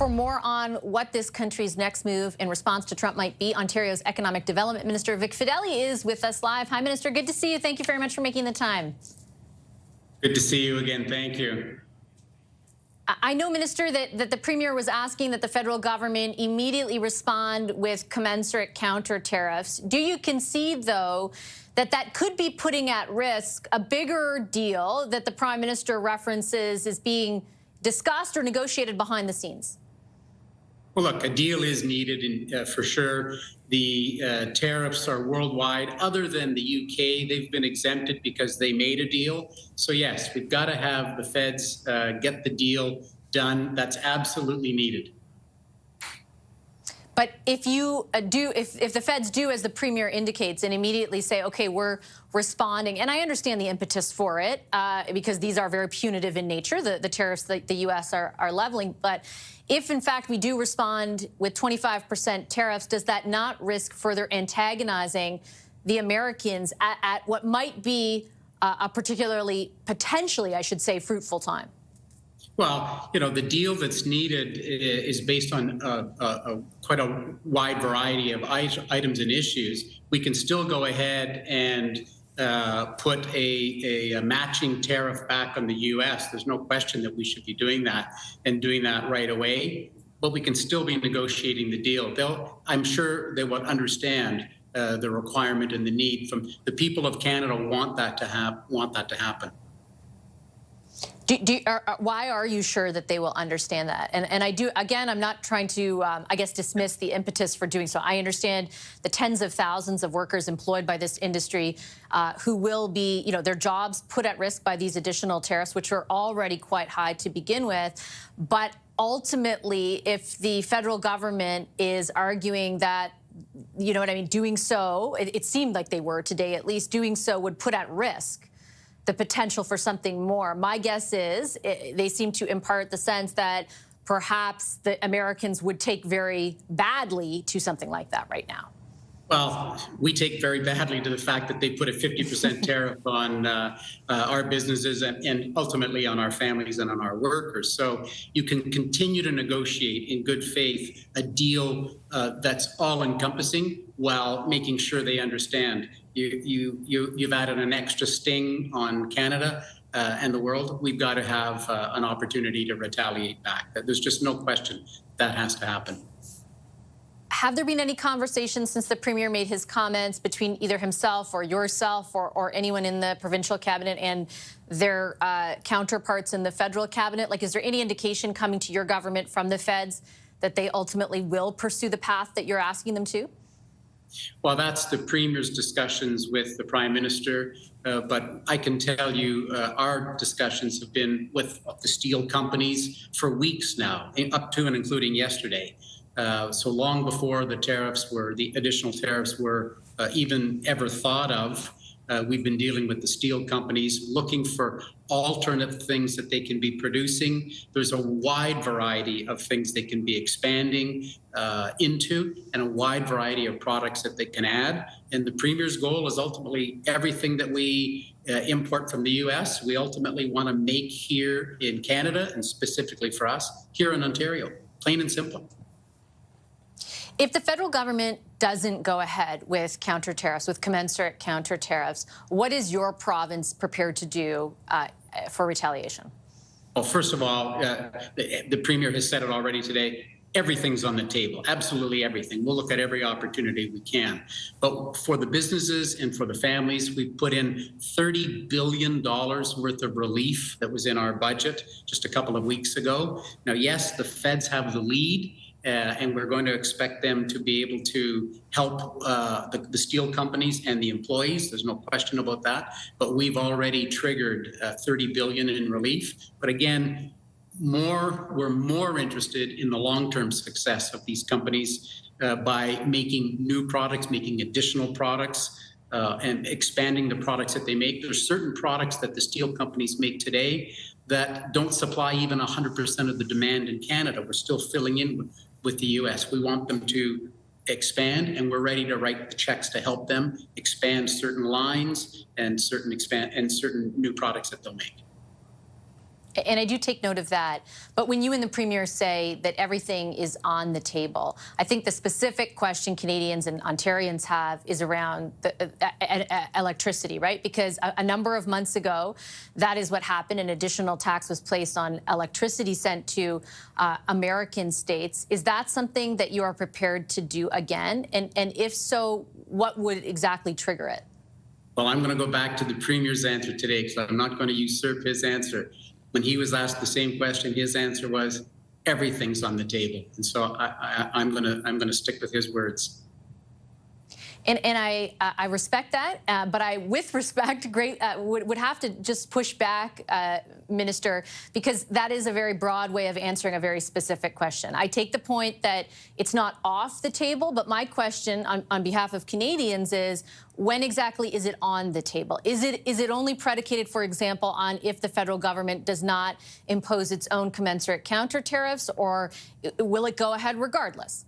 For more on what this country's next move in response to Trump might be, Ontario's Economic Development Minister Vic Fedeli is with us live. Hi, Minister. Good to see you. Thank you very much for making the time. Good to see you again. Thank you. I know, Minister, that the Premier was asking that the federal government immediately respond with commensurate counter tariffs. Do you concede, though, that could be putting at risk a bigger deal that the Prime Minister references as being discussed or negotiated behind the scenes? Well, look, a deal is needed for sure. The tariffs are worldwide. Other than the UK, they've been exempted because they made a deal. So yes, we've got to have the feds get the deal done. That's absolutely needed. But if you if the feds do, as the Premier indicates, and immediately say, okay, we're responding, and I understand the impetus for it, because these are very punitive in nature, the tariffs that the U.S. are leveling. But if, in fact, we do respond with 25% tariffs, does that not risk further antagonizing the Americans at what might be a particularly, potentially, I should say, fruitful time? Well, you know, the deal that's needed is based on quite a wide variety of items and issues. We can still go ahead and put a matching tariff back on the U.S. There's no question that we should be doing that and doing that right away. But we can still be negotiating the deal. I'm sure they will understand the requirement and the need from the people of Canada want that to happen. Why are you sure that they will understand that? And I do, again, I'm not trying to, I guess, dismiss the impetus for doing so. I understand the tens of thousands of workers employed by this industry who will be, you know, their jobs put at risk by these additional tariffs, which are already quite high to begin with. But ultimately, if the federal government is arguing that, you know what I mean, doing so, it seemed like they were today at least, doing so would put at risk the potential for something more. My guess is they seem to impart the sense that perhaps the Americans would take very badly to something like that right now. Well, we take very badly to the fact that they put a 50% tariff on our businesses and ultimately on our families and on our workers. So you can continue to negotiate in good faith a deal that's all-encompassing while making sure they understand you've added an extra sting on Canada and the world. We've got to have an opportunity to retaliate back. There's just no question that has to happen. Have there been any conversations since the Premier made his comments between either himself or yourself or anyone in the provincial cabinet and their counterparts in the federal cabinet? Like, is there any indication coming to your government from the feds that they ultimately will pursue the path that you're asking them to? Well, that's the Premier's discussions with the Prime Minister, but I can tell you our discussions have been with the steel companies for weeks now, up to and including yesterday. So long before the additional tariffs were even ever thought of, we've been dealing with the steel companies, looking for alternate things that they can be producing. There's a wide variety of things they can be expanding into and a wide variety of products that they can add. And the Premier's goal is ultimately everything that we import from the U.S., we ultimately want to make here in Canada, and specifically for us, here in Ontario, plain and simple. If the federal government doesn't go ahead with counter tariffs, with commensurate counter tariffs, what is your province prepared to do for retaliation? Well, first of all, the Premier has said it already today. Everything's on the table, absolutely everything. We'll look at every opportunity we can. But for the businesses and for the families, we put in $30 billion worth of relief that was in our budget just a couple of weeks ago. Now, yes, the feds have the lead. And we're going to expect them to be able to help the steel companies and the employees. There's no question about that. But we've already triggered $30 billion in relief. But again, we're more interested in the long-term success of these companies by making new products, making additional products, and expanding the products that they make. There's certain products that the steel companies make today that don't supply even 100% of the demand in Canada. We're still filling in with the U.S. We want them to expand, and we're ready to write the checks to help them expand certain lines and certain new products that they'll make. And I do take note of that. But when you and the Premier say that everything is on the table, I think the specific question Canadians and Ontarians have is around the electricity, right? Because a number of months ago, that is what happened. An additional tax was placed on electricity sent to American states. Is that something that you are prepared to do again? And if so, what would exactly trigger it? Well, I'm going to go back to the Premier's answer today because I'm not going to usurp his answer. When he was asked the same question, his answer was, everything's on the table. And so I'm going to stick with his words. And I respect that, but I, with respect, would have to just push back, Minister, because that is a very broad way of answering a very specific question. I take the point that it's not off the table, but my question on behalf of Canadians is, when exactly is it on the table? Is it only predicated, for example, on if the federal government does not impose its own commensurate counter tariffs, or will it go ahead regardless?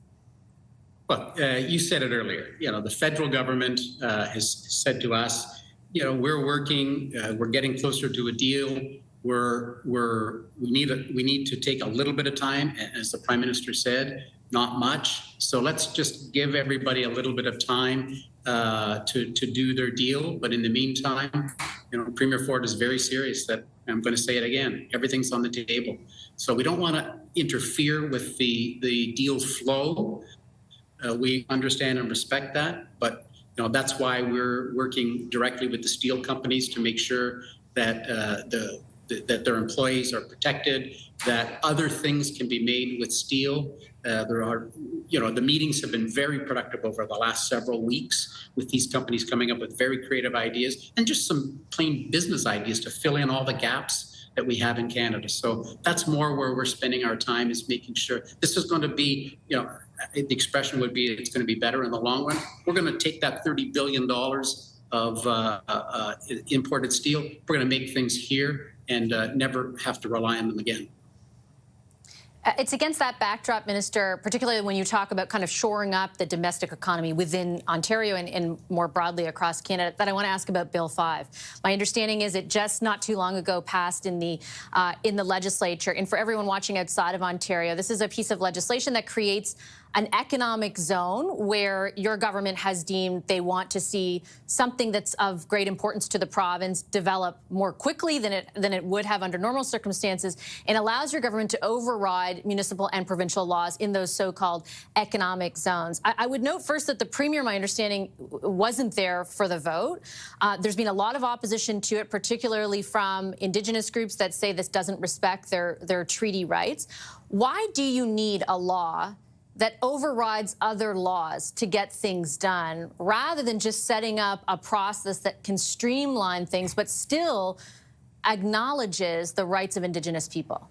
Well, you said it earlier. You know, the federal government has said to us, you know, we're working, we're getting closer to a deal. We need to take a little bit of time, as the Prime Minister said, not much. So let's just give everybody a little bit of time to do their deal. But in the meantime, you know, Premier Ford is very serious that, I'm going to say it again, everything's on the table. So we don't want to interfere with the deal flow. We understand and respect that, but you know, that's why we're working directly with the steel companies to make sure that that their employees are protected, that other things can be made with steel. There are, you know, the meetings have been very productive over the last several weeks with these companies coming up with very creative ideas and just some plain business ideas to fill in all the gaps that we have in Canada. So that's more where we're spending our time, is making sure this is going to be, you know, the expression would be it's going to be better in the long run. We're going to take that $30 billion of imported steel. We're going to make things here and never have to rely on them again. It's against that backdrop, Minister, particularly when you talk about kind of shoring up the domestic economy within Ontario and more broadly across Canada, that I want to ask about Bill 5. My understanding is it just not too long ago passed in the legislature. And for everyone watching outside of Ontario, this is a piece of legislation that creates an economic zone where your government has deemed they want to see something that's of great importance to the province develop more quickly than it would have under normal circumstances, and allows your government to override municipal and provincial laws in those so-called economic zones. I would note first that the Premier, my understanding, wasn't there for the vote. There's been a lot of opposition to it, particularly from Indigenous groups that say this doesn't respect their treaty rights. Why do you need a law that overrides other laws to get things done, rather than just setting up a process that can streamline things but still acknowledges the rights of Indigenous people?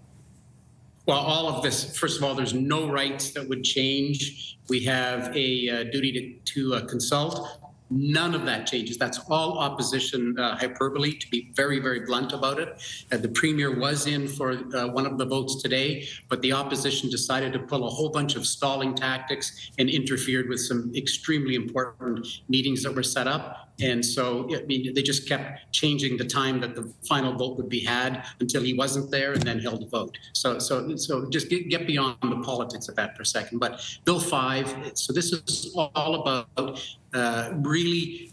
Well, all of this, first of all, there's no rights that would change. We have a duty to consult. None of that changes. That's all opposition hyperbole, to be very, very blunt about it. The Premier was in for one of the votes today, but the opposition decided to pull a whole bunch of stalling tactics and interfered with some extremely important meetings that were set up. And so, I mean, they just kept changing the time that the final vote would be had until he wasn't there, and then held the vote. So just get beyond the politics of that for a second. But Bill 5, so this is all about really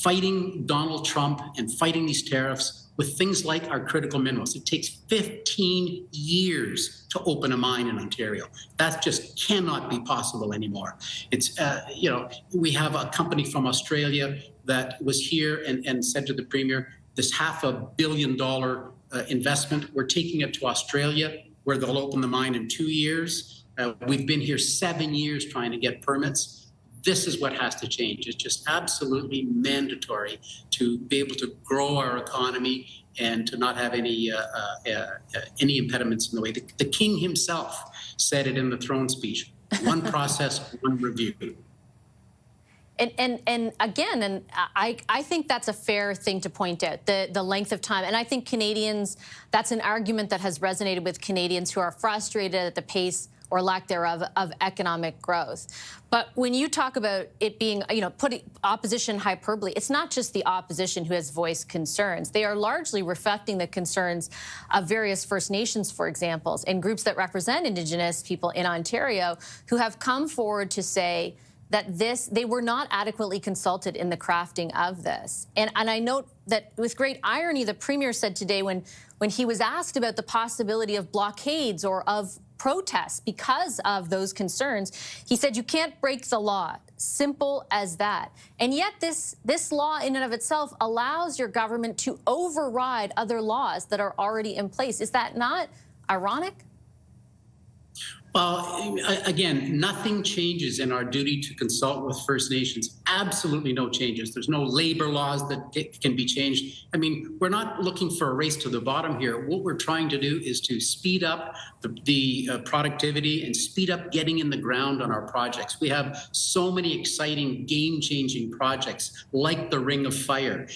fighting Donald Trump and fighting these tariffs with things like our critical minerals. It takes 15 years to open a mine in Ontario. That just cannot be possible anymore. It's, you know, we have a company from Australia that was here and said to the Premier, this $500 million investment, we're taking it to Australia where they'll open the mine in 2 years. We've been here 7 years trying to get permits. This is what has to change. It's just absolutely mandatory to be able to grow our economy and to not have any impediments in the way. The King himself said it in the throne speech: one process, one review. And again, I think that's a fair thing to point out, the length of time. And I think Canadians, that's an argument that has resonated with Canadians who are frustrated at the pace or lack thereof of economic growth. But when you talk about it being, putting opposition hyperbole, it's not just the opposition who has voiced concerns. They are largely reflecting the concerns of various First Nations, for example, and groups that represent Indigenous people in Ontario who have come forward to say that they were not adequately consulted in the crafting of this. And I note that with great irony, the Premier said today when he was asked about the possibility of blockades or of protests because of those concerns, he said, you can't break the law. Simple as that. And yet this law in and of itself allows your government to override other laws that are already in place. Is that not ironic? Well, again, nothing changes in our duty to consult with First Nations. Absolutely no changes. There's no labor laws that can be changed. I mean, we're not looking for a race to the bottom here. What we're trying to do is to speed up the productivity and speed up getting in the ground on our projects. We have so many exciting, game-changing projects like the Ring of Fire.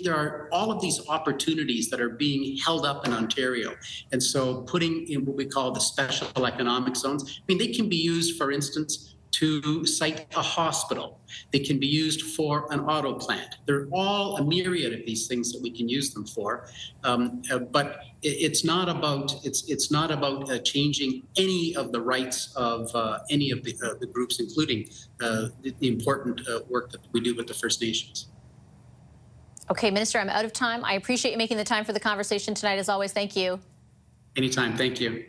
There are all of these opportunities that are being held up in Ontario. And so putting in what we call the special economic zones, I mean, they can be used, for instance, to site a hospital. They can be used for an auto plant. They're all a myriad of these things that we can use them for. But it's not about changing any of the rights of any of the groups, including the important work that we do with the First Nations. Okay, Minister, I'm out of time. I appreciate you making the time for the conversation tonight, as always. Thank you. Anytime. Thank you.